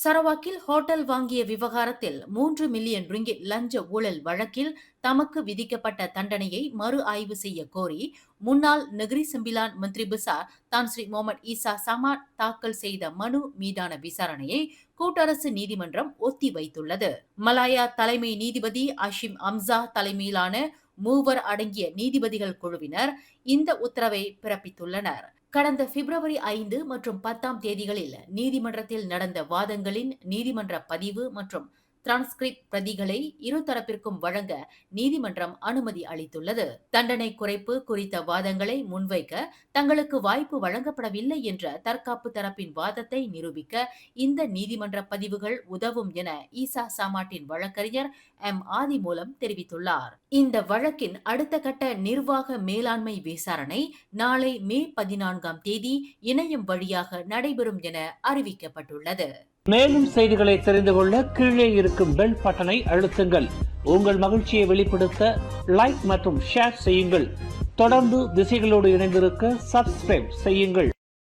சரவாக்கில் hotel வாங்கிய விவகாரத்தில் 3 million ringgit லஞ்ச ஊழல் வழக்கில் தமக்கு விதிக்கப்பட்ட தண்டனையை மறு ஆய்வு செய்ய கோரி முன்னாள் நெகிரி செம்பிலான் மந்திரி பிசார் தான் ஸ்ரீ முகமது ஈசா சமாட் தாக்கல் செய்த மனு மீதான விசாரணையை கூட்டரசு நீதிமன்றம் ஒத்திவைத்துள்ளது. மலாயா தலைமை நீதிபதி அஷிம் அம்சா தலைமையிலான மூவர் அடங்கிய நீதிபதிகள் குழுவினர் இந்த உத்தரவை பிறப்பித்துள்ளனர். கடந்த பிப்ரவரி 5 மற்றும் 10ஆம் தேதிகளில் நீதிமன்றத்தில் நடந்த வாதங்களின் நீதிமன்ற பதிவு மற்றும் டிரான்ஸ்கிரிப்ட் பிரதிகளை இருதரப்பிற்கும் வழங்க நீதிமன்றம் அனுமதி அளித்துள்ளது. தண்டனை குறைப்பு குறித்த வாதங்களை முன்வைக்க தங்களுக்கு வாய்ப்பு வழங்கப்படவில்லை என்ற தற்காப்பு தரப்பின் வாதத்தை நிரூபிக்க இந்த நீதிமன்ற பதிவுகள் உதவும் என ஈசா சாமாட்டின் வழக்கறிஞர் ஆதி மூலம் தெரிவித்துள்ளார். இந்த வழக்கின் அடுத்த கட்ட நிர்வாக மேலாண்மை விசாரணை நாளை மே 14ஆம் தேதி இணையம் வழியாக நடைபெறும் என அறிவிக்கப்பட்டுள்ளது. மேலும் செய்திகளை தெரிந்து கொள்ள கீழே இருக்கும் பெல் பட்டனை அழுத்துங்கள். உங்கள் மகிழ்ச்சியை வெளிப்படுத்த லைக் மற்றும் ஷேர் செய்யுங்கள். தொடர்ந்து திசைகளோடு இணைந்திருக்க சப்ஸ்கிரைப் செய்யுங்கள்.